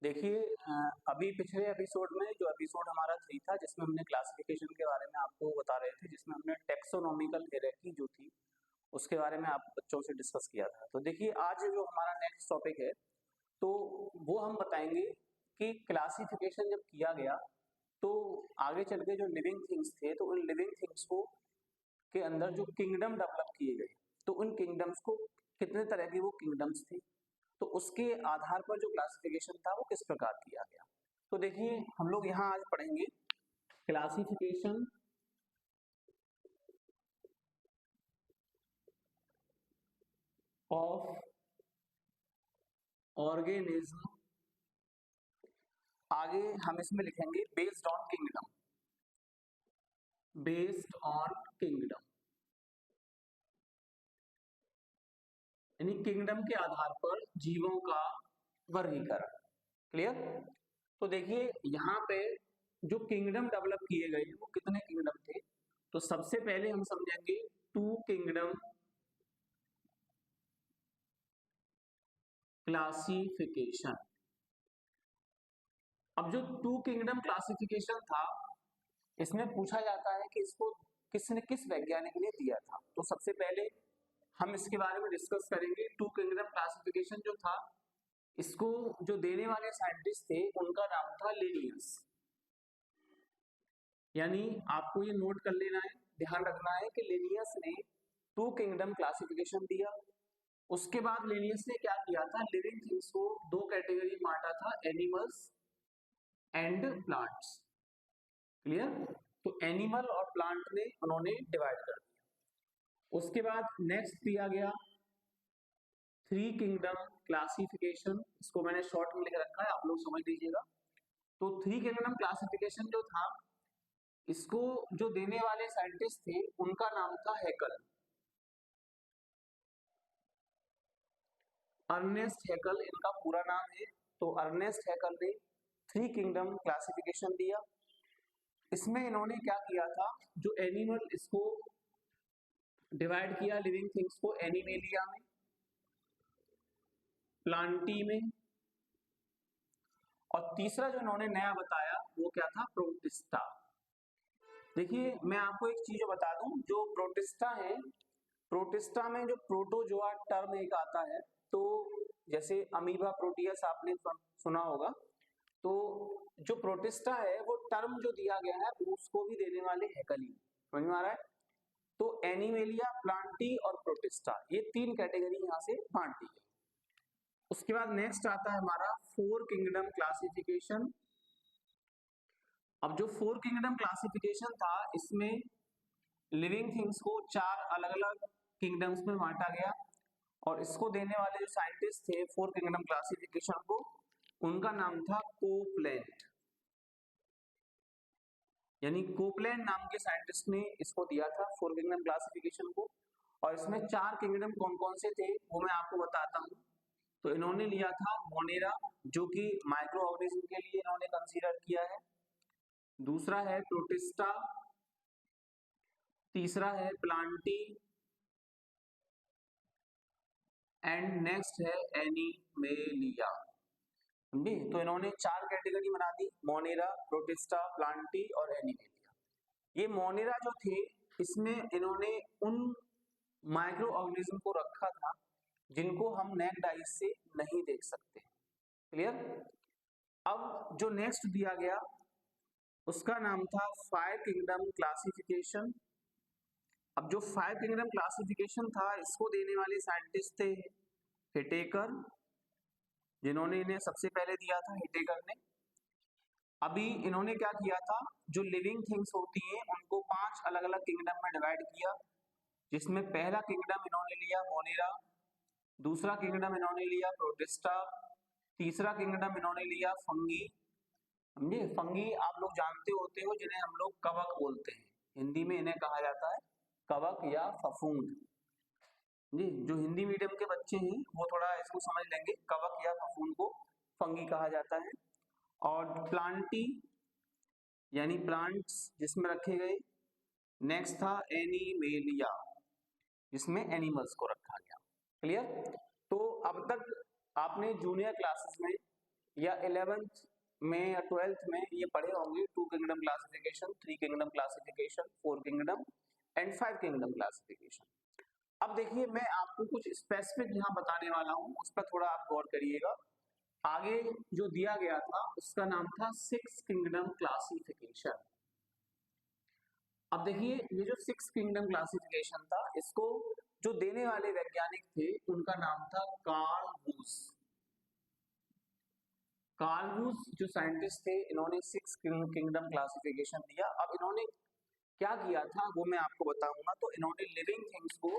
देखिए अभी पिछले एपिसोड में जो एपिसोड हमारा 3 था जिसमें हमने क्लासिफिकेशन के बारे में आपको बता रहे थे, जिसमें हमने टेक्सोनॉमिकल हायरार्की जो थी उसके बारे में आप बच्चों से डिस्कस किया था। तो देखिए आज जो हमारा नेक्स्ट टॉपिक है तो वो हम बताएंगे कि क्लासिफिकेशन जब किया गया तो आगे चल के जो लिविंग थिंग्स थे तो उन लिविंग थिंग्स को के अंदर जो किंगडम डेवलप किए गए तो उन किंगडम्स को कितने तरह की वो किंगडम्स थी, तो उसके आधार पर जो क्लासिफिकेशन था वो किस प्रकार किया गया। तो देखिए हम लोग यहाँ आज पढ़ेंगे क्लासिफिकेशन ऑफ ऑर्गेनिज्म, आगे हम इसमें लिखेंगे based on kingdom, based on kingdom यानी किंगडम के आधार पर जीवों का वर्गीकरण। क्लियर। तो देखिए यहाँ पे जो किंगडम डेवलप किए गए वो कितने किंगडम थे, तो सबसे पहले हम समझेंगे टू किंगडम क्लासिफिकेशन। अब जो टू किंगडम क्लासिफिकेशन था इसमें पूछा जाता है कि इसको किसने किस वैज्ञानिक ने दिया था। तो सबसे पहले हम इसके बारे में डिस्कस करेंगे। टू किंगडम क्लासिफिकेशन जो था इसको जो देने वाले साइंटिस्ट थे उनका नाम था लिनियस। यानी आपको ये नोट कर लेना है, ध्यान रखना है कि लिनियस ने टू किंगडम क्लासिफिकेशन दिया। उसके बाद लिनियस ने क्या किया था, लिविंग थिंग्स को दो कैटेगरी में बांटा था, एनिमल्स एंड प्लांट्स। क्लियर। तो एनिमल और प्लांट ने उन्होंने डिवाइड कर दिया। उसके बाद नेक्स्ट दिया गया थ्री किंगडम क्लासिफिकेशन, इसको मैंने शॉर्ट में लिख रखा है, आप लोग समझ लीजिएगा। तो थ्री किंगडम क्लासिफिकेशन जो था इसको जो देने वाले साइंटिस्ट थे उनका नाम था हैकल, अर्नेस्ट हैकल इनका पूरा नाम है। तो अर्नेस्ट हैकल ने थ्री किंगडम क्लासिफिकेशन दिया। इसमें इन्होंने क्या किया था, जो एनिमल इसको डिवाइड किया लिविंग थिंग्स को एनिमेलिया में, प्लांटी में, और तीसरा जो इन्होंने नया बताया वो क्या था, प्रोटिस्टा। देखिए मैं आपको एक चीज बता दूं, जो प्रोटिस्टा है, प्रोटिस्टा में जो प्रोटोजोआ टर्म एक आता है, तो जैसे अमीबा प्रोटियस आपने सुना होगा, तो जो प्रोटिस्टा है वो टर्म जो दिया गया है उसको भी देने वाले हैकल ही, समझ में आ रहा है। तो एनिमेलिया, प्लांटी और प्रोटिस्टा ये तीन कैटेगरी यहाँ से बांट दी गई। उसके बाद नेक्स्ट आता है हमारा फोर किंगडम क्लासिफिकेशन। अब जो फोर किंगडम क्लासिफिकेशन था इसमें लिविंग थिंग्स को चार अलग अलग किंगडम्स में बांटा गया, और इसको देने वाले जो साइंटिस्ट थे फोर किंगडम क्लासिफिकेशन को, उनका नाम था कोपलैंड। यानी कोपलैंड नाम के साइंटिस्ट ने इसको दिया था फोर किंगडम क्लासिफिकेशन को। और इसमें चार किंगडम कौन कौन से थे वो मैं आपको बताता हूँ। तो इन्होंने लिया था मोनेरा, जो कि माइक्रो ऑर्गेनिज्म के लिए इन्होंने कंसीडर किया है। दूसरा है प्रोटिस्टा, तीसरा है प्लांटी, एंड नेक्स्ट है एनिमेलिया। समझे। तो इन्होंने चार कैटेगरी बना दी, मोनेरा, प्रोटिस्टा, प्लांटी और एनिमेलिया। ये मोनेरा जो थे इसमें इन्होंने उन माइक्रो ऑर्गेनिज्म को रखा था जिनको हम नेक्ड आईज से नहीं देख सकते। क्लियर। अब जो नेक्स्ट दिया गया उसका नाम था फाइव किंगडम क्लासिफिकेशन। अब जो फाइव किंगडम क्लासिफिकेशन था इसको देने वाले साइंटिस्ट थे हिटेकर, जिन्होंने इन्हें सबसे पहले दिया था, हिटेकर ने। अभी इन्होंने क्या किया था, जो लिविंग थिंग्स होती हैं उनको पांच अलग अलग किंगडम में डिवाइड किया, जिसमें पहला किंगडम इन्होंने लिया मोनेरा, दूसरा किंगडम इन्होंने लिया प्रोटिस्टा, तीसरा किंगडम इन्होंने लिया फंगी। समझे। फंगी आप लोग जानते होते हो जिन्हें हम लोग कवक बोलते हैं, हिंदी में इन्हें कहा जाता है कवक या फफूंद। जी, जो हिंदी मीडियम के बच्चे हैं वो थोड़ा इसको समझ लेंगे, कवक या फफूंद को फंगी कहा जाता है। और प्लांटी यानी प्लांट्स जिसमें रखे गए। नेक्स्ट था एनिमेलिया, जिसमें एनिमल्स को रखा गया। क्लियर। तो अब तक आपने जूनियर क्लासेस में या 11th में या 12th में ये पढ़े होंगे 2 kingdom classification, 3 kingdom classification, 4 kingdom and 5 kingdom classification. अब देखिए मैं आपको कुछ स्पेसिफिक यहाँ बताने वाला हूँ, उस पर थोड़ा आप गौर करिएगा। आगे जो दिया गया था उसका नाम था 6 किंगडम क्लासिफिकेशन। अब देखिए ये जो 6 किंगडम क्लासिफिकेशन था, इसको जो देने वाले वैज्ञानिक थे उनका नाम था कार्ल वूस। कार्ल वूस जो साइंटिस्ट थे, इन्होंने 6 किंगडम क्लासिफिकेशन दिया। अब इन्होंने क्या किया था वो मैं आपको बताऊंगा। तो इन्होंने लिविंग थिंग्स को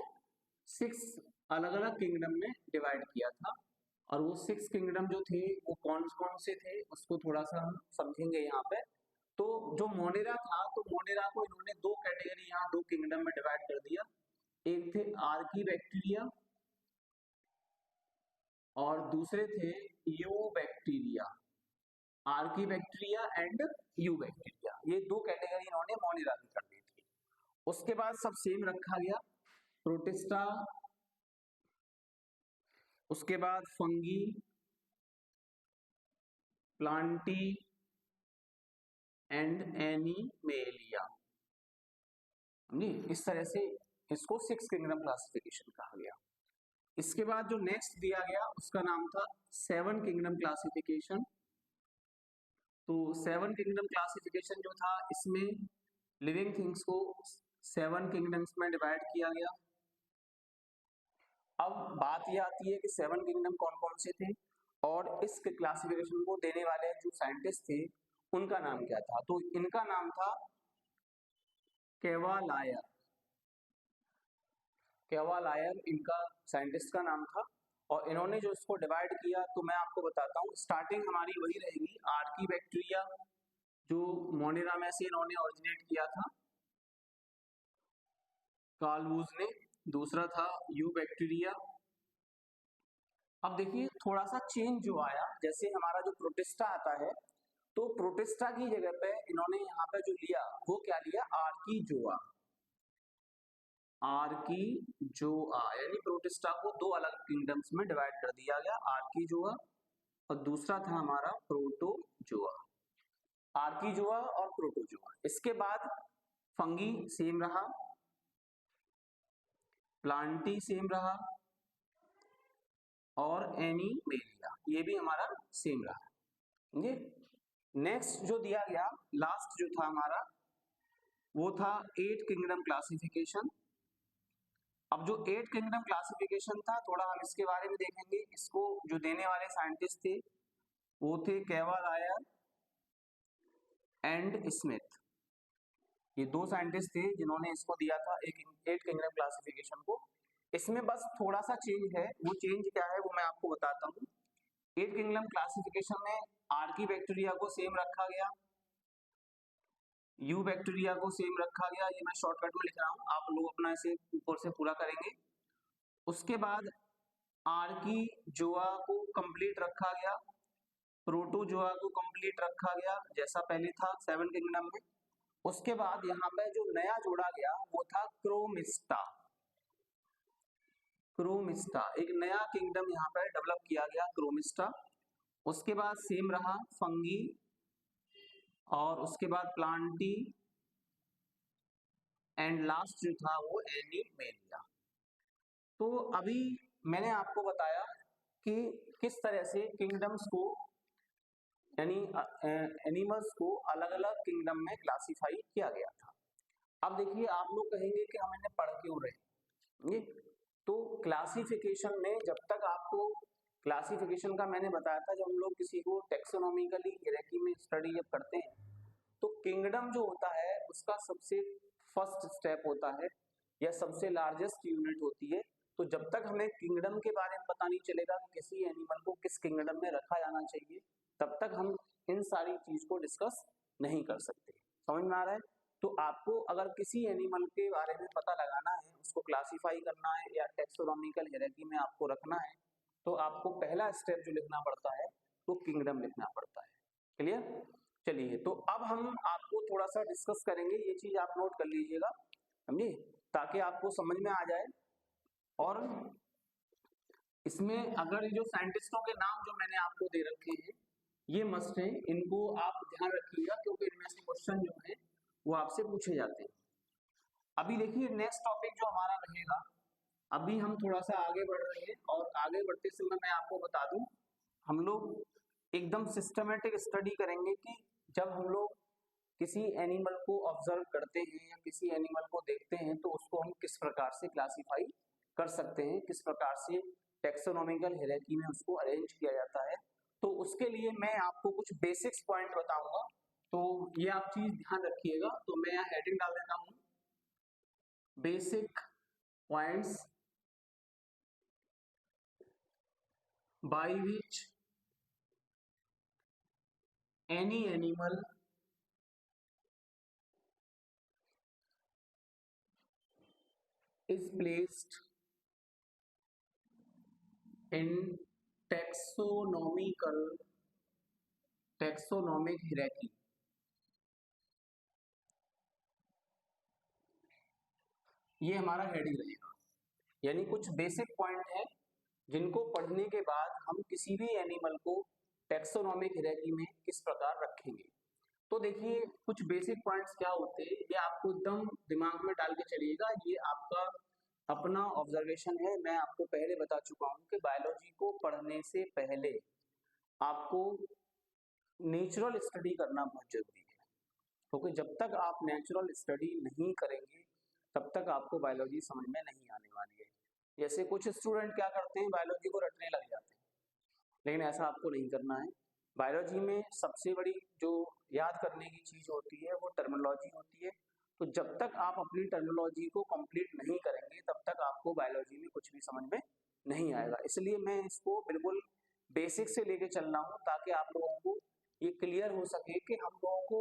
6 अलग अलग किंगडम में डिवाइड किया था, और वो 6 किंगडम जो थे वो कौन कौन से थे उसको थोड़ा सा हम समझेंगे यहाँ पे। तो जो मोनेरा था, तो मोनेरा को इन्होंने दो कैटेगरी यहाँ दो किंगडम में डिवाइड कर दिया। एक थे आर्की बैक्टीरिया और दूसरे थे you bacteria. Archie bacteria and you bacteria, ये दो कैटेगरी इन्होंने मोनेरा की कर दी थी। उसके बाद सब सेम रखा गया, प्रोटिस्टा, उसके बाद फंगी, प्लांटी एंड एनिमेलिया। इस तरह से इसको 6 किंगडम क्लासिफिकेशन कहा गया। इसके बाद जो नेक्स्ट दिया गया उसका नाम था 7 किंगडम क्लासिफिकेशन। तो 7 किंगडम क्लासिफिकेशन जो था, इसमें लिविंग थिंग्स को 7 किंगडम्स में डिवाइड किया गया। अब बात यह आती है कि 7 किंगडम कौन कौन से थे, और इस क्लासिफिकेशन को देने वाले जो साइंटिस्ट थे उनका नाम क्या था। तो इनका नाम था कैवालायर। कैवालायर इनका साइंटिस्ट का नाम था, और इन्होंने जो इसको डिवाइड किया तो मैं आपको बताता हूँ। स्टार्टिंग हमारी वही रहेगी, आर्की बैक्टीरिया जो मोनेरा में से इन्होंने ओरिजिनेट किया था कार्ल वूस ने। दूसरा था यू बैक्टीरिया। अब देखिए थोड़ा सा चेंज जो आया, जैसे हमारा जो प्रोटिस्टा आता है, तो प्रोटिस्टा की जगह पे इन्होंने यहाँ पे जो लिया वो क्या लिया, आर्कीजोआ। आर्कीजोआ यानी प्रोटिस्टा को दो अलग किंगडम्स में डिवाइड कर दिया गया, आर्कीजोआ और दूसरा था हमारा प्रोटोजोआ। आर्कीजोआ और प्रोटोजोआ। इसके बाद फंगी सेम रहा, प्लांटी सेम रहा, और एनिमेलिया ये भी हमारा सेम रहा। ये नेक्स्ट जो दिया गया लास्ट जो था हमारा, वो था 8 किंगडम क्लासिफिकेशन। अब जो 8 किंगडम क्लासिफिकेशन था, थोड़ा हम इसके बारे में देखेंगे। इसको जो देने वाले साइंटिस्ट थे वो थे कैवालायर एंड स्मिथ। ये दो साइंटिस्ट थे जिन्होंने इसको दिया था एक 8 किंगडम क्लासिफिकेशन को। इसमें बस थोड़ा सा चेंज है, वो चेंज क्या है वो मैं आपको बताता हूँ। 8 किंगडम क्लासिफिकेशन में आर्की बैक्टीरिया को सेम रखा गया, यू बैक्टीरिया को सेम रखा गया। ये मैं शॉर्टकट में लिख रहा हूँ, आप लोग अपना इसे ऊपर से पूरा करेंगे। उसके बाद आर्कीजोआ को कंप्लीट रखा गया, प्रोटोजोआ को कंप्लीट रखा गया जैसा पहले था 7 किंगडम में। उसके बाद यहाँ पे जो नया जोड़ा गया वो था क्रोमिस्टा। क्रोमिस्टा एक नया किंगडम यहाँ पर डेवलप किया गया, क्रोमिस्टा। उसके बाद सेम रहा फंगी, और उसके बाद प्लांटी, एंड लास्ट जो था वो एनिमेलिया। तो अभी मैंने आपको बताया कि किस तरह से किंगडम्स को यानी एनिमल्स को अलग अलग किंगडम में क्लासिफाई किया गया था। अब देखिए आप लोग कहेंगे कि हम इन्हें पढ़ क्यों रहे, तो क्लासिफिकेशन में जब तक आपको क्लासिफिकेशन का मैंने बताया था, जब हम लोग किसी को टेक्सोनॉमिकली हायरार्की में स्टडी जब करते हैं, तो किंगडम जो होता है उसका सबसे फर्स्ट स्टेप होता है या सबसे लार्जेस्ट यूनिट होती है। तो जब तक हमें किंगडम के बारे में पता नहीं चलेगा कि किसी एनिमल को किस किंगडम में रखा जाना चाहिए, तब तक हम इन सारी चीज को डिस्कस नहीं कर सकते। समझ में आ रहा है? तो आपको अगर किसी एनिमल के बारे में पता लगाना है, उसको क्लासिफाई करना है या टेक्सोनॉमिकल हायरार्की में आपको रखना है, तो आपको पहला स्टेप जो लिखना पड़ता है वो किंगडम लिखना पड़ता है। क्लियर? चलिए, तो अब हम आपको थोड़ा सा डिस्कस करेंगे, ये चीज आप नोट कर लीजिएगा, समझे, ताकि आपको समझ में आ जाए। और इसमें अगर जो साइंटिस्टों के नाम जो मैंने आपको दे रखे हैं, ये मस्ट है, इनको आप ध्यान रखिएगा क्योंकि इनमें से क्वेश्चन जो है वो आपसे पूछे जाते हैं। अभी देखिए नेक्स्ट टॉपिक जो हमारा रहेगा, अभी हम थोड़ा सा आगे बढ़ रहे हैं और आगे बढ़ते समय मैं आपको बता दूं, हम लोग एकदम सिस्टमेटिक स्टडी करेंगे कि जब हम लोग किसी एनिमल को ऑब्जर्व करते हैं या किसी एनिमल को देखते हैं तो उसको हम किस प्रकार से क्लासिफाई कर सकते हैं, किस प्रकार से टेक्सोनॉमिकल हायरार्की में उसको अरेंज किया जाता है। तो उसके लिए मैं आपको कुछ बेसिक्स पॉइंट बताऊंगा, तो ये आप चीज ध्यान रखिएगा। तो मैं यहाँ हेडिंग डाल देता हूँ, basic points by which any animal is placed in taxonomic hierarchy। ये हमारा हेडिंग रहेगा, यानी कुछ बेसिक पॉइंट है जिनको पढ़ने के बाद हम किसी भी एनिमल को टेक्सोनॉमिक हायरार्की में किस प्रकार रखेंगे। तो देखिए कुछ बेसिक पॉइंट्स क्या होते हैं, ये आपको एकदम दिमाग में डाल के चलिएगा, ये आपका अपना ऑब्जर्वेशन है। मैं आपको पहले बता चुका हूँ कि बायोलॉजी को पढ़ने से पहले आपको नेचुरल स्टडी करना बहुत जरूरी है, क्योंकि जब तक आप नेचुरल स्टडी नहीं करेंगे तब तक आपको बायोलॉजी समझ में नहीं आने वाली है। जैसे कुछ स्टूडेंट क्या करते हैं, बायोलॉजी को रटने लग जाते हैं, लेकिन ऐसा आपको नहीं करना है। बायोलॉजी में सबसे बड़ी जो याद करने की चीज होती है वो टर्मिनोलॉजी होती है। तो जब तक आप अपनी टर्मिनोलॉजी को कंप्लीट नहीं करेंगे तब तक आपको बायोलॉजी में कुछ भी समझ में नहीं आएगा। इसलिए मैं इसको बिल्कुल बेसिक से लेके चल रहा हूँ ताकि आप लोगों को ये क्लियर हो सके कि हम लोगों को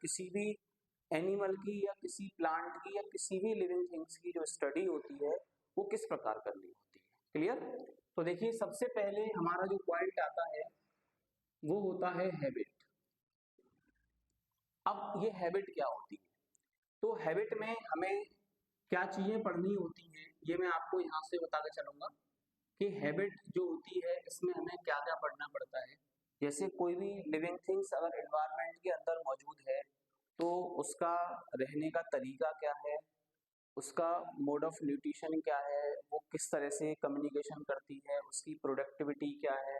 किसी भी एनिमल की या किसी प्लांट की या किसी भी लिविंग थिंग्स की जो स्टडी होती है वो किस प्रकार करनी होती है। क्लियर? तो देखिए सबसे पहले हमारा जो पॉइंट आता है वो होता है हैबिट। अब ये हैबिट क्या होती है, तो हैबिट में हमें क्या चीजें पढ़नी होती हैं ये मैं आपको यहाँ से बता के चलूंगा कि हैबिट जो होती है इसमें हमें क्या क्या पढ़ना पड़ता है। जैसे कोई भी लिविंग थिंग्स अगर एनवायरनमेंट के अंदर मौजूद है तो उसका रहने का तरीका क्या है, उसका मोड ऑफ न्यूट्रिशन क्या है, वो किस तरह से कम्युनिकेशन करती है, उसकी प्रोडक्टिविटी क्या है।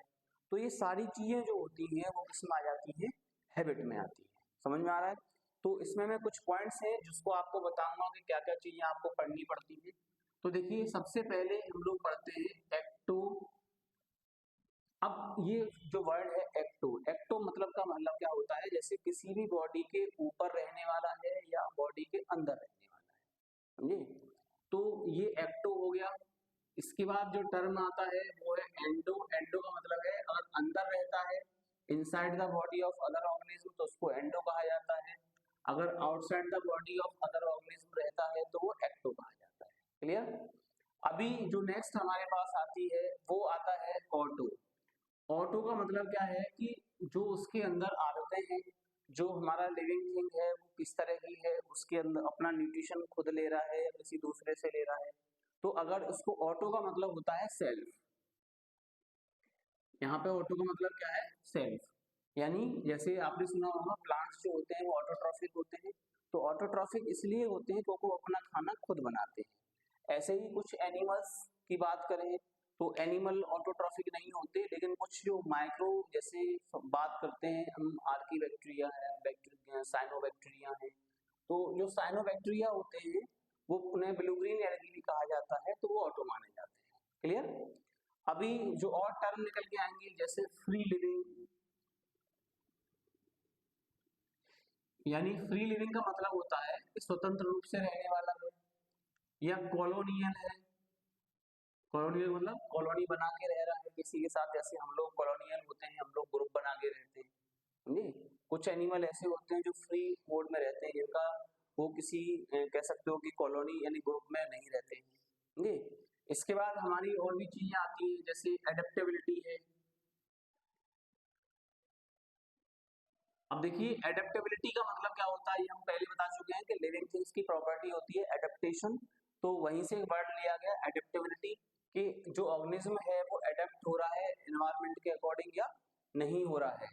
तो ये सारी चीजें जो होती हैं वो किस में आ जाती है, हैबिट में आती है। समझ में आ रहा है? तो इसमें मैं कुछ पॉइंट्स हैं जिसको आपको बताऊंगा कि क्या क्या चीजें आपको पढ़नी पड़ती है। तो देखिए सबसे पहले हम लोग पढ़ते हैं एक्टो। अब ये जो वर्ड है एक्टो, एक्टो मतलब का मतलब क्या होता है, जैसे किसी भी बॉडी के ऊपर रहने वाला है या बॉडी के अंदर रहने वाला है, समझे? तो ये एक्टो हो गया। इसके बाद जो टर्म आता है वो है एंडो। एंडो का मतलब है अगर अंदर रहता है inside the body of other organism तो उसको एंडो कहा जाता है, अगर outside the body of other organism रहता है तो वो एक्टो कहा जाता है। क्लियर? अभी जो नेक्स्ट हमारे पास आती है वो आता है ऑटो। ऑटो का मतलब क्या है कि जो उसके अंदर आदतें हैं, जो हमारा लिविंग थिंग है वो किस तरह की है, उसके अंदर अपना न्यूट्रिशन खुद ले रहा है या किसी दूसरे से ले रहा है। तो अगर उसको ऑटो का मतलब होता है सेल्फ, यहाँ पे ऑटो का मतलब क्या है, सेल्फ। यानी जैसे आपने सुना होगा प्लांट्स जो होते हैं वो ऑटोट्रॉफिक होते हैं। तो ऑटोट्रॉफिक इसलिए होते हैं क्योंकि वो अपना खाना खुद बनाते हैं। ऐसे ही कुछ एनिमल्स की बात करें तो एनिमल ऑटोट्रॉफिक नहीं होते, लेकिन कुछ जो माइक्रो जैसे बात करते हैं हम, आर्कीबैक्टीरिया है, बैक्टीरिया, साइनोबैक्टीरिया है। तो जो साइनोबैक्टीरिया होते हैं वो उन्हें ब्लू ग्रीन एलगी भी कहा जाता है, तो वो ऑटो माने जाते हैं। क्लियर? अभी जो और टर्म निकल के आएंगे जैसे फ्री लिविंग, यानी फ्री लिविंग का मतलब होता है कि स्वतंत्र रूप से रहने वाला है, या कॉलोनियल है। कॉलोनियल मतलब कॉलोनी बना के रह रहा है किसी के साथ, जैसे हम लोग कॉलोनियल होते हैं, हम लोग ग्रुप बना के रहते हैं, समझे? कुछ एनिमल ऐसे होते हैं जो फ्री मोड में रहते हैं, जिनका वो किसी कह सकते हो कि कॉलोनी यानी ग्रुप में नहीं रहते हैं, समझे? इसके बाद हमारी और भी चीजें आती हैं जैसे एडेप्टेबिलिटी है। अब देखिए एडेप्टेबिलिटी का मतलब क्या होता है, ये हम पहले बता चुके हैं कि लिविंग थिंग्स की प्रॉपर्टी होती है एडेप्टेशन। तो वहीं से वर्ड लिया गया एडेप्टेबिलिटी, कि जो ऑर्गेनिज्म है वो एडेप्ट हो रहा है एनवायरनमेंट के अकॉर्डिंग या नहीं हो रहा है।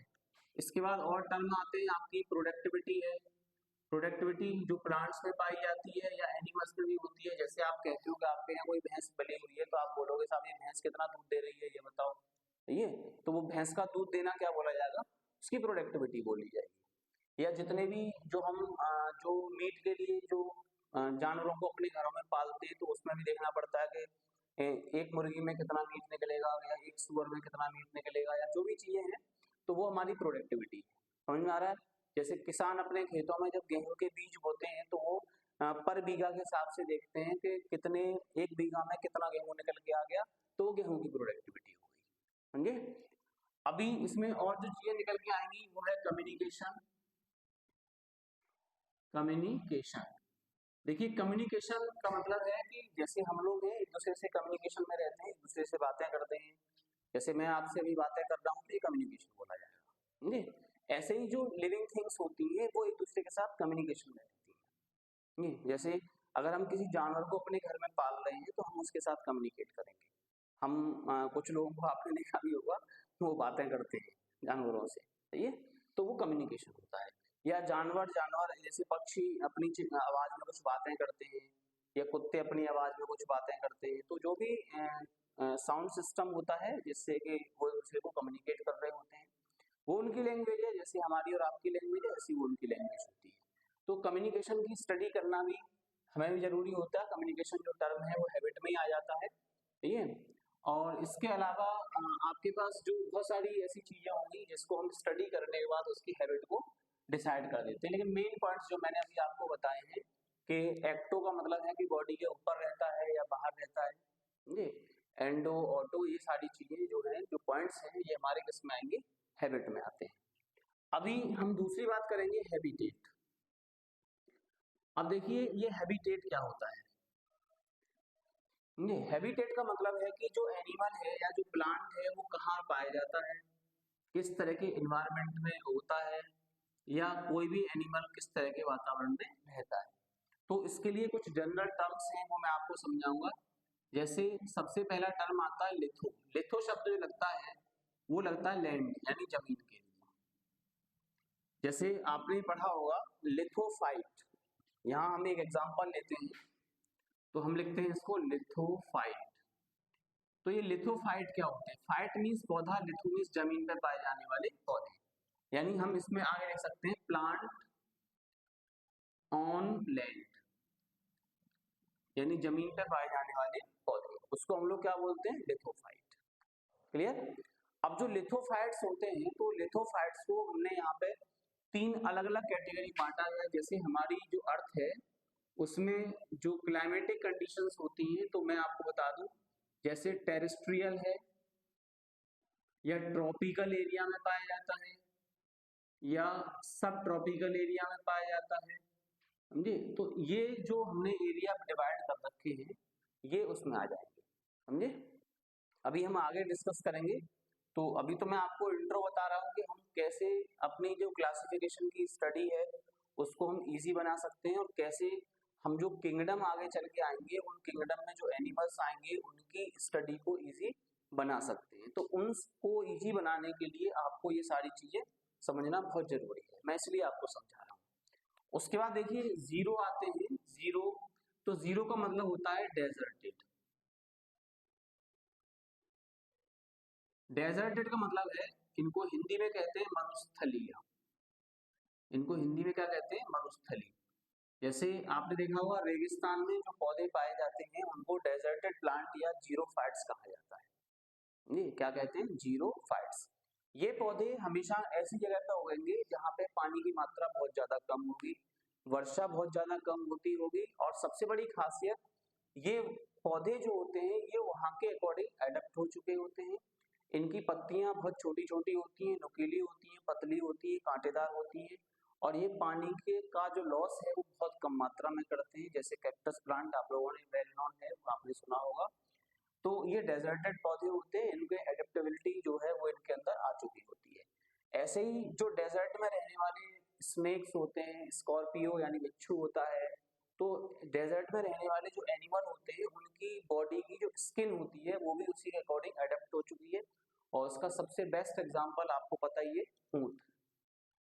इसके बाद और टर्म आते हैं आपकी प्रोडक्टिविटी है। प्रोडक्टिविटी जो प्लांट्स में पाई जाती है या एनिमल्स में भी होती है। जैसे आप कहते हो कि आपके यहाँ कोई भैंस पली हुई है तो आप बोलोगे साहब ये भैंस कितना दूध दे रही है ये बताओ, ये तो वो भैंस का दूध देना क्या बोला जाएगा, उसकी प्रोडक्टिविटी बोली जाएगी। या जितने भी जो हम जो मीट के लिए जो जानवरों को अपने घरों में पालते हैं तो उसमें भी देखना पड़ता है कि एक मुर्गी में कितना मीट निकलेगा या एक सुअर में कितना मीट निकलेगा या जो भी चीजें हैं, तो वो हमारी प्रोडक्टिविटी है। समझ में आ रहा है? जैसे किसान अपने खेतों में जब गेहूं के बीज बोते हैं तो वो पर बीघा के हिसाब से देखते हैं कि कितने एक बीघा में कितना गेहूं निकल के आ गया, तो गेहूं की प्रोडक्टिविटी हो गई। समझे? अभी इसमें और जो चीजें निकल के आएंगी वो है कम्युनिकेशन। कम्युनिकेशन, देखिए कम्युनिकेशन का मतलब है कि जैसे हम लोग हैं एक दूसरे से कम्युनिकेशन में रहते हैं, एक दूसरे से बातें करते हैं। जैसे मैं आपसे अभी बातें कर रहा हूँ तो ये कम्युनिकेशन बोला जाएगा। समझे? ऐसे ही जो लिविंग थिंग्स होती हैं वो एक दूसरे के साथ कम्युनिकेशन में रहती हैं। जैसे अगर हम किसी जानवर को अपने घर में पाल रहे हैं तो हम उसके साथ कम्युनिकेट करेंगे। हम कुछ लोगों को आपने देखा भी होगा वो बातें करते हैं जानवरों से, सही है? तो वो कम्युनिकेशन होता है। या जानवर जानवर जैसे पक्षी अपनी आवाज में कुछ बातें करते हैं या कुत्ते अपनी आवाज में कुछ बातें करते हैं, तो जो भी साउंड सिस्टम होता है जिससे कि वो एक दूसरे को कम्युनिकेट कर रहे होते हैं, वो उनकी लैंग्वेज है। जैसे हमारी और आपकी लैंग्वेज है ऐसी वो उनकी लैंग्वेज होती है। तो कम्युनिकेशन की स्टडी करना भी हमें भी जरूरी होता है। कम्युनिकेशन जो टर्म है वो हैबिट में ही आ जाता है, ठीक है? और इसके अलावा आपके पास जो बहुत सारी ऐसी चीजें होंगी जिसको हम स्टडी करने के बाद उसकी हैबिट को डिसाइड कर देते हैं। लेकिन मेन पॉइंट्स जो मैंने अभी आपको बताए हैं कि एक्टो का मतलब है कि बॉडी के ऊपर रहता है या बाहर रहता है, समझे? एंडो ऑटो ये सारी चीजें जो है जो पॉइंट्स हैं ये हमारे किस में आएंगे, हैबिट में आते हैं। अभी हम दूसरी बात करेंगे हैबिटेट। अब देखिए ये हैबिटेट क्या होता है। नहीं, हैबिटेट का मतलब है कि जो एनिमल है या जो प्लांट है वो कहाँ पाया जाता है, किस तरह के इन्वायरमेंट में होता है, या कोई भी एनिमल किस तरह के वातावरण में रहता है। तो इसके लिए कुछ जनरल टर्म्स हैं वो मैं आपको समझाऊंगा। जैसे सबसे पहला टर्म आता है लिथो। लिथो शब्द जो लगता है वो लगता है लैंड यानी जमीन के लिए। जैसे आपने पढ़ा होगा लिथोफाइट, यहाँ हम एक एग्जांपल लेते हैं तो हम लिखते हैं इसको लिथोफाइट। तो ये लिथोफाइट क्या होते हैं? फाइट मीन्स पौधा, लिथो मीन्स जमीन पर पाए जाने वाले पौधे। यानी हम इसमें आगे लिख सकते हैं प्लांट ऑन लैंड, यानी जमीन पर पाए जाने वाले पौधे, उसको हम लोग क्या बोलते हैं, लिथोफाइट। क्लियर? अब जो लिथोफाइट्स होते हैं तो लिथोफाइट्स को हमने यहाँ पे तीन अलग अलग कैटेगरी बांटा है। जैसे हमारी जो अर्थ है उसमें जो क्लाइमेटिक कंडीशंस होती हैं तो मैं आपको बता दूं, जैसे टेरेस्ट्रियल है या ट्रॉपिकल एरिया में पाया जाता है या सब ट्रॉपिकल एरिया में पाया जाता है, समझे? तो ये जो हमने एरिया डिवाइड कर रखे हैं ये उसमें आ जाएंगे, समझे? अभी हम आगे डिस्कस करेंगे। तो अभी तो मैं आपको इंट्रो बता रहा हूँ कि हम कैसे अपनी जो क्लासिफिकेशन की स्टडी है उसको हम इजी बना सकते हैं और कैसे हम जो किंगडम आगे चल के आएंगे उन किंगडम में जो एनिमल्स आएंगे उनकी स्टडी को इजी बना सकते हैं। तो उनको इजी बनाने के लिए आपको ये सारी चीजें समझना बहुत जरूरी है, मैं इसलिए आपको समझा रहा हूँ। उसके बाद देखिए जीरो आते हैं। जीरो, तो जीरो का मतलब होता है डेजर्टेड। डेजर्टेड का मतलब है, इनको हिंदी में कहते हैं मरुस्थलीय। इनको हिंदी में क्या कहते हैं, मरुस्थलीय। जैसे आपने देखा होगा रेगिस्तान में जो पौधे पाए जाते हैं उनको डेजर्टेड प्लांट या जीरोफाइट्स कहा जाता है। ये क्या कहते हैं, जीरोफाइट्स। ये पौधे हमेशा ऐसी जगह पे उगेंगे जहाँ पे पानी की मात्रा बहुत ज्यादा कम होगी, वर्षा बहुत ज्यादा कम होती होगी, और सबसे बड़ी खासियत ये पौधे जो होते हैं ये वहाँ के अकॉर्डिंग एडेप्ट हो चुके होते हैं। इनकी पत्तियां बहुत छोटी छोटी होती हैं, नुकीली होती हैं, पतली होती है, कांटेदार होती हैं, और ये पानी के का जो लॉस है वो बहुत कम मात्रा में करते हैं। जैसे कैक्टस प्लांट आप लोगों ने वेल नोन है, आपने सुना होगा। तो ये डेजर्टेड पौधे होते हैं, इनके एडेप्टेबिलिटी जो है वो इनके अंदर आ चुकी होती है। ऐसे ही जो डेजर्ट में रहने वाले स्नेक्स होते हैं, स्कॉर्पियो यानी बिच्छू होता है, तो डेजर्ट में रहने वाले जो एनिमल होते हैं उनकी बॉडी की जो स्किन होती है वो भी उसी के अकॉर्डिंग एडेप्ट हो चुकी है। और उसका सबसे बेस्ट एग्जांपल आपको पता ही है, ऊंट।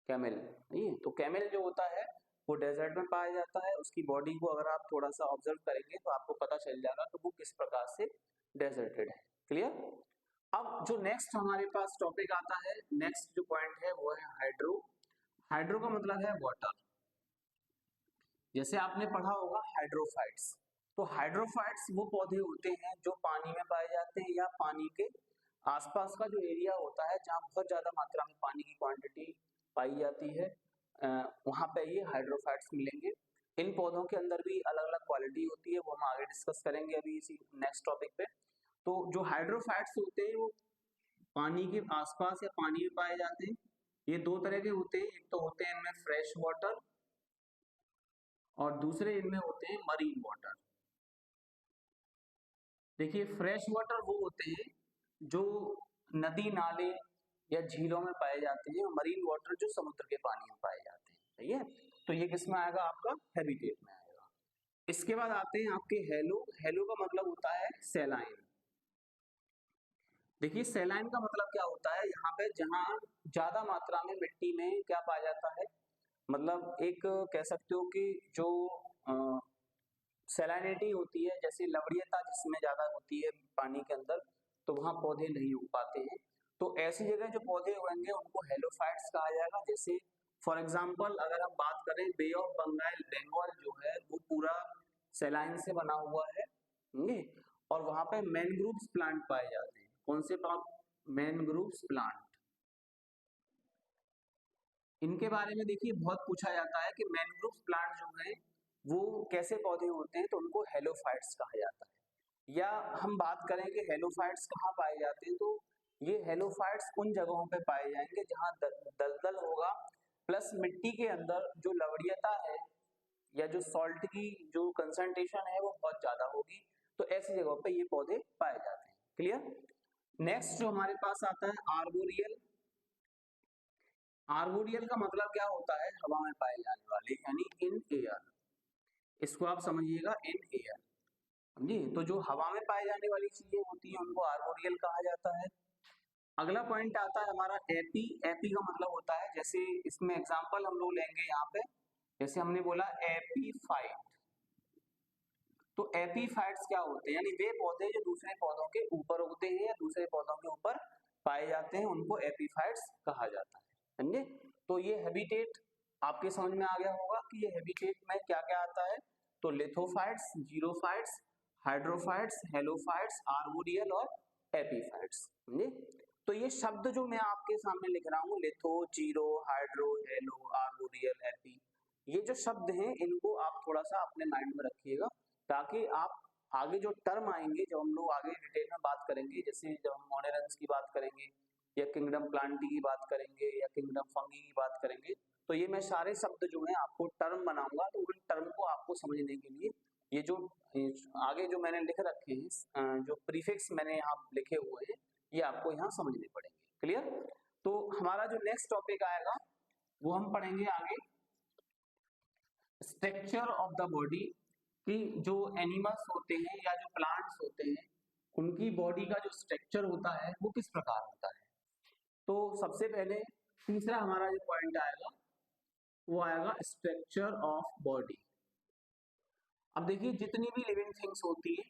कैमल, नहीं तो कैमल जो होता है वो डेजर्ट में पाया जाता है। उसकी बॉडी को अगर आप थोड़ा सा ऑब्जर्व करेंगे तो आपको पता चल जाएगा कि वो किस प्रकार से डेजर्टेड है। क्लियर। अब जो नेक्स्ट हमारे पास टॉपिक आता है, नेक्स्ट जो पॉइंट है वो है हाइड्रो। हाइड्रो का मतलब है वाटर। जैसे आपने पढ़ा होगा हाइड्रोफाइट्स, तो हाइड्रोफाइट्स वो पौधे होते हैं जो पानी में पाए जाते हैं या पानी के आसपास का जो एरिया होता है जहाँ बहुत ज्यादा मात्रा में पानी की क्वांटिटी पाई जाती है, वहां पे ये हाइड्रोफाइट्स मिलेंगे। इन पौधों के अंदर भी अलग अलग क्वालिटी होती है, वो हम आगे डिस्कस करेंगे अभी इसी नेक्स्ट टॉपिक पे। तो जो हाइड्रोफाइट्स होते हैं वो पानी के आसपास या पानी में पाए जाते हैं। ये दो तरह के होते हैं, एक तो होते हैं इनमें फ्रेश वाटर और दूसरे इनमें होते हैं मरीन वाटर। देखिए फ्रेश वाटर वो होते हैं जो नदी नाले या झीलों में पाए जाते हैं, और मरीन वाटर जो समुद्र के पानी में पाए जाते हैं। सही है, तो ये किस में आएगा, आपका हैबिटेट में आएगा। इसके बाद आते हैं आपके हेलो। हेलो का मतलब होता है सैलाइन। देखिए सैलाइन का मतलब क्या होता है, यहाँ पे जहाँ ज्यादा मात्रा में मिट्टी में क्या पाया जाता है, मतलब एक कह सकते हो कि जो सैलिनिटी होती है, जैसे लवणीयता जिसमें ज्यादा होती है पानी के अंदर, तो वहां पौधे नहीं उग पाते हैं। तो ऐसी जगह जो पौधे उगेंगे उनको हेलोफाइट्स कहा जाएगा। जैसे फॉर एग्जांपल अगर हम बात करें बे ऑफ बंगाल, बंगाल जो है वो पूरा सैलाइन से बना हुआ है, समझे? और वहां पे मैनग्रोव्स प्लांट पाए जाते हैं। कौन से प्लांट? Mangroves plant. इनके बारे में देखिए बहुत पूछा जाता है कि मैनग्रोव्स प्लांट जो है वो कैसे पौधे होते हैं, तो उनको हेलोफाइट्स कहा जाता है। या हम बात करें कि हेलोफाइट्स कहाँ पाए जाते हैं, तो ये हेलोफाइट्स उन जगहों पे पाए जाएंगे जहाँ दलदल होगा, प्लस मिट्टी के अंदर जो लवणीयता है या जो सॉल्ट की जो कंसंट्रेशन है वो बहुत ज्यादा होगी, तो ऐसी जगहों पे ये पौधे पाए जाते हैं। क्लियर। नेक्स्ट जो हमारे पास आता है आर्बोरियल। आर्बोरियल का मतलब क्या होता है, हवा में पाए जाने वाले, यानी इन एयर। इसको आप समझिएगा, इन एयर, समझिए। तो जो हवा में पाए जाने वाली चीजें होती हैं उनको आर्बोरियल कहा जाता है। अगला पॉइंट आता है हमारा एपी। एपी का मतलब होता है, जैसे इसमें एग्जांपल हम लोग लेंगे यहाँ पे, जैसे हमने बोला एपीफाइट, तो एपीफाइट्स क्या होते हैं, यानी वे पौधे जो दूसरे पौधों के ऊपर उगते हैं या दूसरे पौधों के ऊपर पाए जाते हैं, उनको एपीफाइट्स कहा जाता है। समझे? तो ये हैबिटेट आपके समझ में आ गया होगा कि ये हैबिटेट में क्या क्या आता है। तो lithophytes, xerophytes, hydrophytes, halophytes, arboreal और एपीफाइट्स। समझे? तो ये शब्द जो मैं आपके सामने लिख रहा हूँ, litho, zero, hydro, hello, arboreal, AP, ये जो शब्द हैं इनको आप थोड़ा सा अपने माइंड में रखिएगा, ताकि आप आगे जो टर्म आएंगे, जब हम लोग आगे डिटेल में बात करेंगे, जैसे जब हम मोनेरंस की बात करेंगे या किंगडम प्लांटी की बात करेंगे या किंगडम फंगी की बात करेंगे, तो ये मैं सारे शब्द जो है आपको टर्म बनाऊंगा, तो उन टर्म को आपको समझने के लिए ये जो आगे जो मैंने लिख रखे हैं, जो प्रीफिक्स मैंने यहाँ लिखे हुए हैं, ये आपको यहाँ समझने पड़ेंगे। क्लियर। तो हमारा जो नेक्स्ट टॉपिक आएगा वो हम पढ़ेंगे आगे स्ट्रक्चर ऑफ द बॉडी, कि जो एनिमल्स होते हैं या जो प्लांट्स होते हैं उनकी बॉडी का जो स्ट्रक्चर होता है वो किस प्रकार होता है। तो सबसे पहले तीसरा हमारा जो पॉइंट आएगा वो आएगा स्ट्रक्चर ऑफ बॉडी। अब देखिए जितनी भी लिविंग थिंग्स होती है,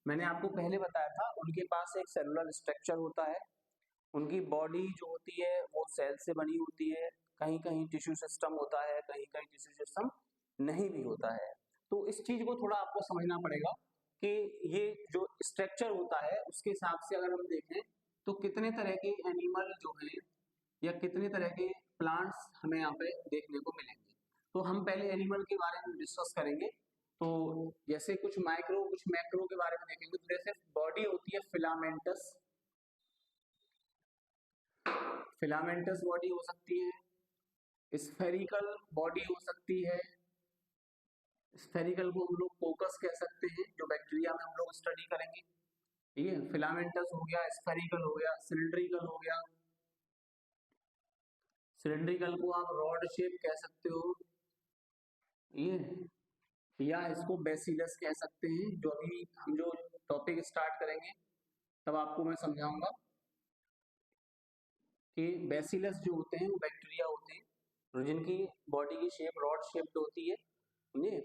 मैंने आपको पहले बताया था, उनके पास एक सेलुलर स्ट्रक्चर होता है। उनकी बॉडी जो होती है वो सेल से बनी होती है, कहीं कहीं टिश्यू सिस्टम होता है, कहीं कहीं टिश्यू सिस्टम नहीं भी होता है। तो इस चीज को थोड़ा आपको समझना पड़ेगा कि ये जो स्ट्रक्चर होता है उसके हिसाब से अगर हम देखें तो कितने तरह के एनिमल जो हैं या कितने तरह के प्लांट्स हमें यहाँ पे देखने को मिलेंगे। तो हम पहले एनिमल के बारे में डिस्कस करेंगे। तो जैसे कुछ माइक्रो कुछ मैक्रो के बारे में देखेंगे, तो जैसे बॉडी होती है फिलामेंटस, फिलामेंटस बॉडी हो सकती है, स्फेरिकल बॉडी हो सकती है, स्फेरिकल को हम लोग कोकस कह सकते हैं, जो बैक्टीरिया में हम लोग स्टडी करेंगे। ठीक है, फिलामेंटस हो गया, स्फेरिकल हो गया, सिलिंड्रिकल हो गया, सिलिंड्रिकल को आप रॉड शेप कह सकते हो, ये, या इसको बेसिलस कह सकते हैं। जो अभी हम जो टॉपिक स्टार्ट करेंगे तब आपको मैं समझाऊंगा कि बेसिलस जो होते हैं वो बैक्टीरिया होते हैं, जिनकी बॉडी की शेप रॉड शेप्ड होती है, समझे।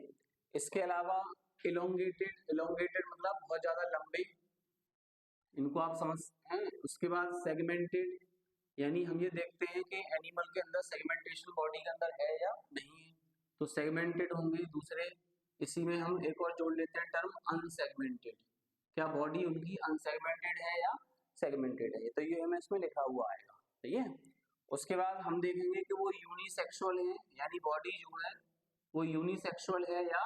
इसके अलावा इलोंगेटेड, इलोंगेटेड मतलब बहुत ज्यादा लंबे, इनको आप समझते हैं। उसके बाद सेगमेंटेड, यानी हम ये देखते हैं कि एनिमल के अंदर सेगमेंटेशन बॉडी के अंदर है या नहीं है, तो सेगमेंटेड होंगे। दूसरे इसी में हम एक और जोड़ लेते हैं टर्म अनसेगमेंटेड, क्या बॉडी उनकी अनसेगमेंटेड है या सेगमेंटेड है, तो ये हमें इसमें लिखा हुआ आएगा, ठीक है। उसके बाद हम देखेंगे कि वो यूनिसेक्सुअल है, यानी बॉडी जो है वो यूनिसेक्सुअल है या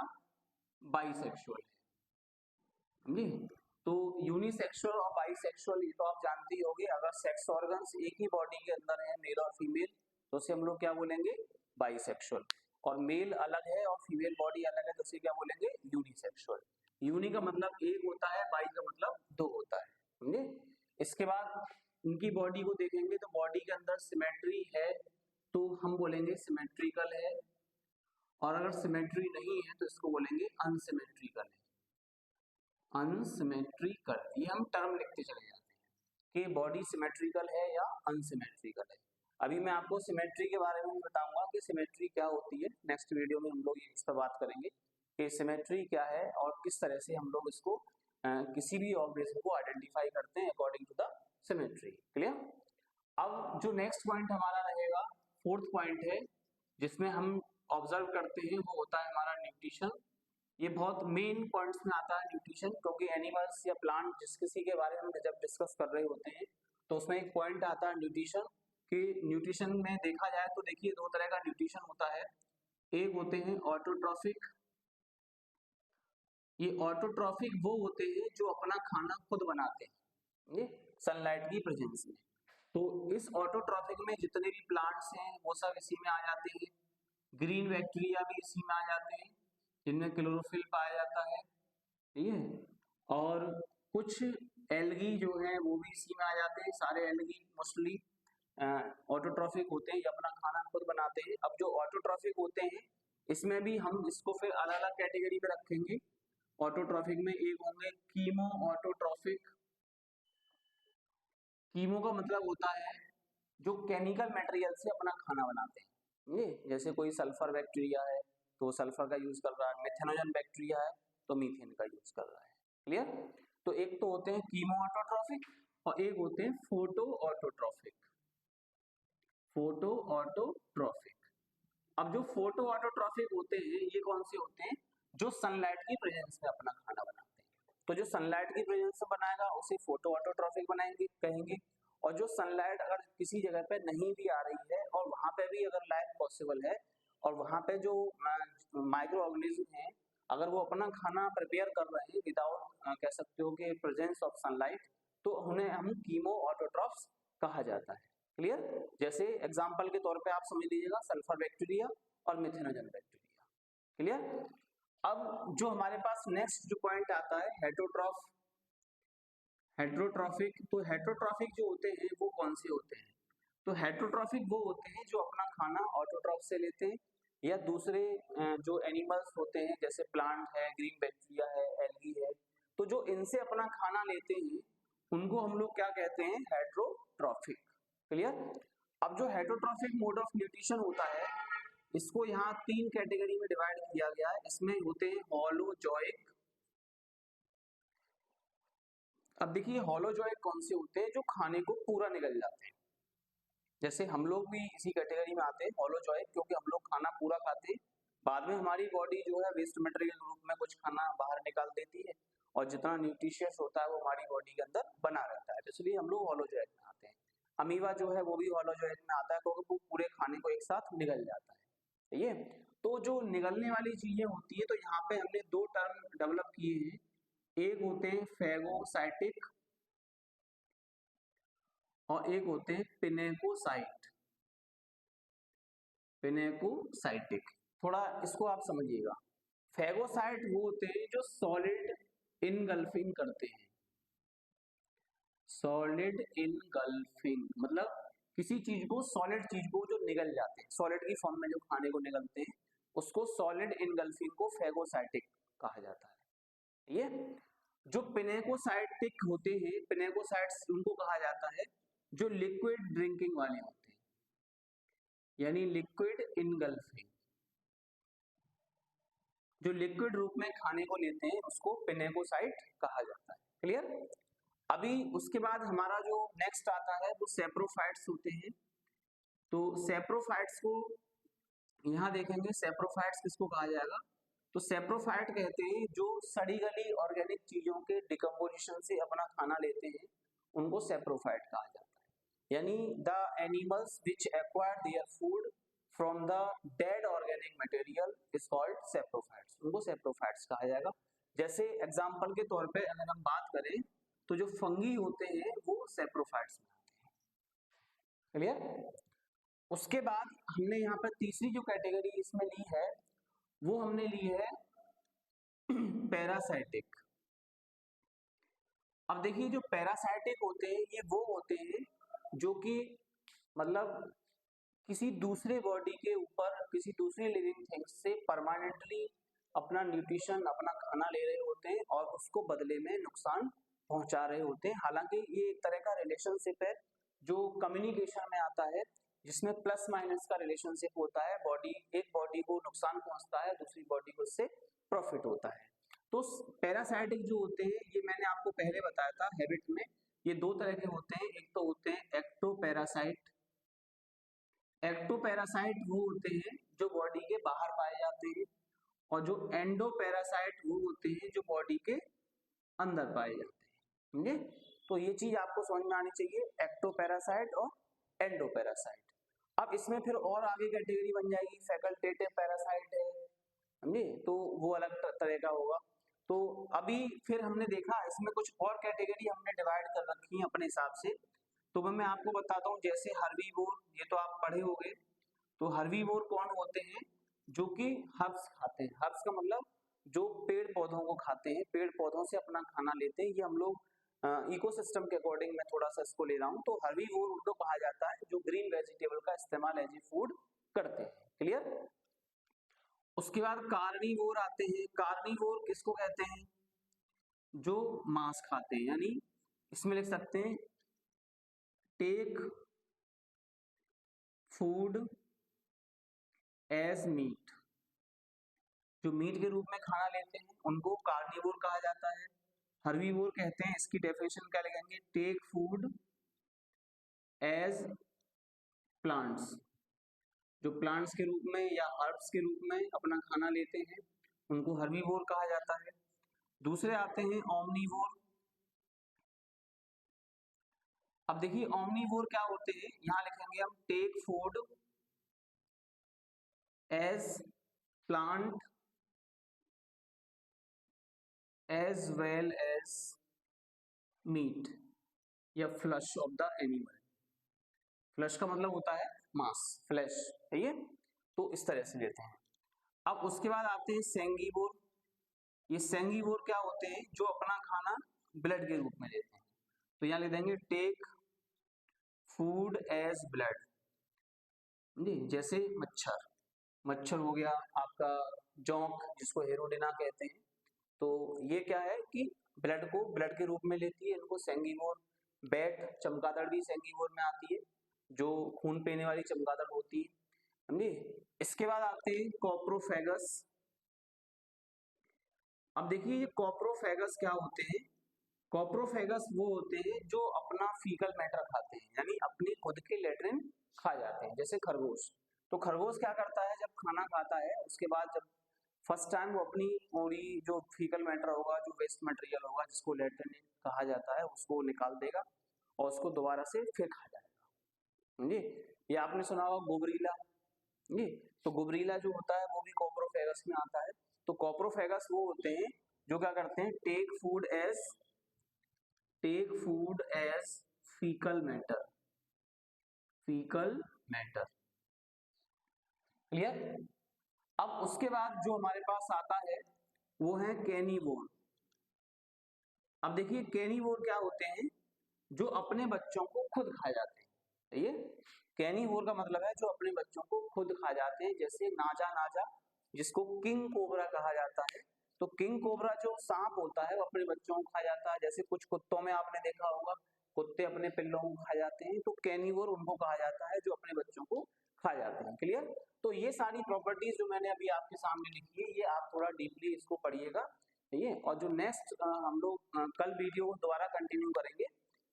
बाइसेक्सुअल है, समझे। तो यूनिसेक्सुअल और बाइसेक्सुअल ये तो आप जानते ही होंगे, अगर सेक्स ऑर्गन्स एक ही बॉडी के अंदर है, मेल और फीमेल, तो उसे हम लोग क्या बोलेंगे, बाइसेक्सुअल। और मेल अलग है और फीमेल बॉडी अलग है, तो उसे क्या बोलेंगे, यूनिसेक्सुअल। यूनि का मतलब एक होता है, बाई का मतलब दो होता है, समझे। इसके बाद उनकी बॉडी को देखेंगे तो बॉडी के अंदर सिमेट्री है तो हम बोलेंगे सिमेट्रिकल है, और अगर सिमेट्री नहीं है तो इसको बोलेंगे अनसिमेट्रिकल है। अनसिमेट्रिकल, ये हम टर्म लिखते चले जाते हैं कि बॉडी सिमेट्रिकल है या अनसिमेट्रिकल है। अभी मैं आपको सिमेट्री के बारे में बताऊंगा कि सिमेट्री क्या होती है, नेक्स्ट वीडियो में हम लोग इस पर बात करेंगे कि सिमेट्री क्या है और किस तरह से हम लोग इसको किसी भी ऑर्गेनिज्म को आइडेंटिफाई करते हैं according to the symmetry, clear. अब जो नेक्स्ट पॉइंट हमारा रहेगा, फोर्थ पॉइंट है जिसमें हम ऑब्जर्व करते हैं, वो होता है हमारा न्यूट्रिशन। ये बहुत मेन पॉइंट्स में आता है न्यूट्रिशन, क्योंकि एनिमल्स या प्लांट जिस किसी के बारे में हम जब डिस्कस कर रहे होते हैं तो उसमें एक पॉइंट आता है न्यूट्रिशन, कि न्यूट्रिशन में देखा जाए तो देखिए दो तरह का न्यूट्रिशन होता है। एक होते हैं ऑटोट्रॉफिक, ये ऑटोट्रॉफिक वो होते हैं जो अपना खाना खुद बनाते हैं, ये सनलाइट की प्रेजेंस में। तो इस ऑटोट्रॉफिक में जितने भी प्लांट्स हैं वो सब इसी में आ जाते हैं। ग्रीन बैक्टीरिया भी इसी में आ जाते हैं, जिनमें क्लोरोफिल पाया जाता है, ठीक है। और कुछ एल्गी जो है वो भी इसी में आ जाते हैं, सारे एल्गी मोस्टली ऑटोट्रॉफिक होते हैं, ये अपना खाना खुद बनाते हैं। अब जो ऑटोट्रॉफिक होते हैं इसमें भी हम इसको फिर अलग अलग कैटेगरी में रखेंगे। ऑटोट्रॉफिक में एक होंगे कीमो ऑटोट्रॉफिक। कीमो का मतलब होता है जो केमिकल मटेरियल से अपना खाना बनाते हैं, ये जैसे कोई सल्फर बैक्टीरिया है तो सल्फर का यूज कर रहा है, मेथेनोजन बैक्टीरिया है तो मीथेन का यूज कर रहा है, क्लियर। तो एक तो होते हैं कीमो ऑटोट्रॉफिक और एक होते हैं फोटो ऑटोट्रॉफिक, फोटो ऑटोट्रॉफिक। अब जो फोटो ऑटोट्रॉफिक होते हैं ये कौन से होते हैं, जो सनलाइट की प्रेजेंस में अपना खाना बनाते हैं। तो जो सनलाइट की प्रेजेंस में बनाएगा उसे फोटो ऑटोट्रॉफिक बनाएंगे कहेंगे। और जो सनलाइट अगर किसी जगह पे नहीं भी आ रही है और वहां पे भी अगर लाइफ पॉसिबल है और वहां पे जो माइक्रो ऑर्गेनिज्म है अगर वो अपना खाना प्रिपेयर कर रहे हैं विदाउट कह सकते हो कि प्रेजेंस ऑफ सनलाइट, तो उन्हें हम कीमो ऑटोट्रॉफ्स कहा जाता है, क्लियर। जैसे एग्जांपल के तौर पे आप समझ लीजिएगा सल्फर बैक्टीरिया और मिथेनोजन बैक्टीरिया, क्लियर। अब जो हमारे पास नेक्स्ट जो पॉइंट आता है हेटरोट्रॉफ, हेटरोट्रॉफिक। तो हेटरोट्रॉफिक जो होते हैं वो कौन से होते हैं, तो हेटरोट्रॉफिक वो होते हैं जो अपना खाना ऑटोट्रॉफ से लेते हैं या दूसरे जो एनिमल्स होते हैं जैसे प्लांट है, ग्रीन बैक्टीरिया है, एल्गी है, तो जो इनसे अपना खाना लेते हैं उनको हम लोग क्या कहते हैं, हेटरोट्रॉफिक, क्लियर। अब जो हेटरोट्रॉफिक मोड ऑफ न्यूट्रिशन होता है इसको यहाँ तीन कैटेगरी में डिवाइड किया गया है। इसमें होते हैं हॉलोजोइक। अब देखिए हॉलोजोइक कौन से होते हैं, जो खाने को पूरा निगल जाते हैं, जैसे हम लोग भी इसी कैटेगरी में आते हैं हॉलोजोइक, क्योंकि हम लोग खाना पूरा खाते हैं, बाद में हमारी बॉडी जो है वेस्ट मटेरियल के रूप में कुछ खाना बाहर निकाल देती है और जितना न्यूट्रिशियस होता है वो हमारी बॉडी के अंदर बना रहता है, तो इसलिए हम लोग हॉलोजोइक में आते हैं। अमीबा जो है वो भी हॉलोजोइक में आता है क्योंकि वो पूरे खाने को एक साथ निगल जाता है, ठीक है। तो जो निगलने वाली चीजें होती है तो यहाँ पे हमने दो टर्म डेवलप किए हैं, एक होते हैं फैगोसाइटिक और एक होते हैं पिनेकोसाइट, पिनेकोसाइटिक। थोड़ा इसको आप समझिएगा, फैगोसाइट वो होते हैं जो सॉलिड इनगल्फिंग करते हैं, सॉलिड इनगल्फिंग मतलब किसी चीज को, सॉलिड चीज को जो निगल जाते हैं, सॉलिड की फॉर्म में जो खाने को निगलते हैं उसको सॉलिड इनगल्फिंग को फैगोसाइटिक कहा जाता है। ये जो पिनेकोसाइटिक होते हैं, पिनेकोसाइट्स उनको कहा जाता है जो लिक्विड ड्रिंकिंग वाले होते हैं, यानी लिक्विड इनगल्फिंग, जो लिक्विड रूप में खाने को लेते हैं उसको पिनेकोसाइट कहा जाता है। क्लियर? अभी उसके बाद हमारा जो नेक्स्ट आता है वो सेप्रोफाइट्स होते हैं। तो सेप्रोफाइट्स को यहाँ देखेंगे, सेप्रोफाइट्स किसको कहा जाएगा? तो सेप्रोफाइट कहते हैं जो सड़ी गली ऑर्गेनिक चीजों के डिकम्पोजिशन से अपना खाना लेते हैं, उनको सेप्रोफाइट कहा जाता है। यानी the animals which acquire their food from the dead organic material is called saprophytes, उनको सेप्रोफाइट्स कहा जाएगा। जैसे एग्जांपल के तौर पे अगर हम बात करें तो जो फंगी होते हैं वो सेप्रोफाइट्स में आते हैं। क्लियर? उसके बाद हमने यहाँ पर तीसरी जो कैटेगरी इसमें ली है वो हमने ली है पैरासाइटिक। अब देखिए जो पैरासाइटिक होते हैं ये वो होते हैं जो कि मतलब किसी दूसरे बॉडी के ऊपर, किसी दूसरी लिविंग थिंग्स से परमानेंटली अपना न्यूट्रिशन, अपना खाना ले रहे होते हैं और उसको बदले में नुकसान पहुंचा रहे होते हैं। हालांकि ये एक तरह का रिलेशनशिप है जो कम्युनिकेशन में आता है, जिसमें प्लस माइनस का रिलेशनशिप होता है। एक बॉडी को नुकसान पहुंचता है, दूसरी बॉडी को इससे प्रॉफिट होता है। तो पैरासाइटिक जो होते हैं ये मैंने आपको पहले बताया था हैबिट में, ये दो तरह के होते हैं। एक तो होते हैं एक्टोपैरासाइट। एक्टोपैरासाइट वो होते हैं जो बॉडी के बाहर पाए जाते हैं, और जो एंडोपैरासाइट वो होते हैं जो बॉडी के अंदर पाए जाते हैं। समझे? तो ये चीज आपको समझ में आनी चाहिए, एक्टोपैरासाइट और एंडोपैरासाइट। अब इसमें फिर और आगे कैटेगरी बन जाएगी, फैकल्टेटिव पैरासाइट है, समझे? तो वो अलग तरह का होगा। तो अभी फिर हमने देखा इसमें कुछ और कैटेगरी हमने डिवाइड कर रखी है अपने हिसाब से। तो मैं आपको बताता हूँ, जैसे हर्बीवोर, ये तो आप पढ़े होंगे। तो हर्बीवोर कौन होते हैं? जो कि हर्ब्स खाते हैं। हर्ब्स का मतलब जो पेड़ पौधों को खाते हैं, पेड़ पौधों से अपना खाना लेते हैं। ये हम लोग इकोसिस्टम के अकॉर्डिंग मैं थोड़ा सा इसको ले रहा हूँ। तो हर्बीवोर उनको कहा जाता है जो ग्रीन वेजिटेबल का इस्तेमाल एज ए फूड करते हैं। क्लियर? उसके बाद कार्निवोर आते हैं। कार्निवोर किसको कहते हैं? जो मांस खाते हैं, यानी इसमें लिख सकते हैं टेक फूड एज मीट, जो मीट के रूप में खाना लेते हैं उनको कार्निवोर कहा जाता है। हर्बीवोर कहते हैं, इसकी डेफिनेशन क्या लिखेंगे? टेक फूड एज प्लांट्स, जो प्लांट्स के रूप में या हर्ब्स के रूप में अपना खाना लेते हैं उनको हर्बीवोर कहा जाता है। दूसरे आते हैं ओमनीवोर। अब देखिए ओमनीवोर क्या होते हैं, यहां लिखेंगे हम take food as plant as well as meat या flesh of the animal. Flesh का मतलब होता है मांस, फ्लैश है ये। तो इस तरह से लेते हैं। अब उसके बाद आते हैं सेंगीवोर। ये सेंगीवोर क्या होते हैं? जो अपना खाना ब्लड के रूप में लेते हैं। तो यहाँ लिख देंगे टेक फूड एज ब्लड जी। जैसे मच्छर, मच्छर हो गया आपका, जोंक जिसको हेरोडेना कहते हैं। तो ये क्या है कि ब्लड को ब्लड के रूप में लेती है, इनको सेंगीवोर। बैट, चमगादड़ भी सेंगीवोर में आती है, जो खून पीने वाली चमगादड़ होती है। समझे? इसके बाद आते हैं कॉप्रोफेगस। अब देखिए ये कॉप्रोफेगस क्या होते हैं? कॉप्रोफेगस वो होते हैं जो अपना फीकल मैटर खाते हैं, यानी अपनी खुद के लेटरिन खा जाते हैं। जैसे खरगोश, तो खरगोश क्या करता है? जब खाना खाता है उसके बाद जब फर्स्ट टाइम वो अपनी पूरी जो फीकल मैटर होगा, जो वेस्ट मटेरियल होगा जिसको लेटरिन कहा जाता है, उसको निकाल देगा और उसको दोबारा से फिर खा जाएगा। समझे? ये आपने सुना होगा गोबरीला जी। तो गोबरीला जो होता है वो भी कॉप्रोफेगस में आता है। तो कॉप्रोफेगस वो होते हैं जो क्या करते हैं? Take food as fecal matter, fecal matter. Clear? अब उसके बाद जो हमारे पास आता है वो है कैनिवोर। अब देखिए कैनिवोर क्या होते हैं? जो अपने बच्चों को खुद खा जाते हैं। सही है? कैनिवोर का मतलब है जो अपने बच्चों को खुद खा जाते हैं। जैसे नाजा, जिसको किंग कोबरा कहा जाता है। तो किंग कोबरा जो सांप होता है वो अपने बच्चों को खा जाता है। जैसे कुछ कुत्तों में आपने देखा होगा, कुत्ते अपने पिल्लों को खा जाते हैं। तो कैनिवोर उनको कहा जाता है जो अपने बच्चों को खा जाते हैं। क्लियर? तो ये सारी प्रॉपर्टीज जो मैंने अभी आपके सामने लिखी है, ये आप थोड़ा डीपली इसको पढ़िएगा, ठीक है? और जो नेक्स्ट हम लोग कल वीडियो दोबारा कंटिन्यू करेंगे,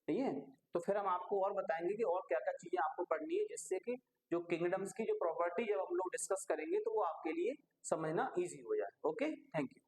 ठीक है? तो फिर हम आपको और बताएंगे कि और क्या क्या चीजें आपको पढ़नी है, जिससे कि जो किंगडम्स की जो प्रॉपर्टी जब हम लोग डिस्कस करेंगे तो वो आपके लिए समझना ईजी हो जाए। Okay, thank you.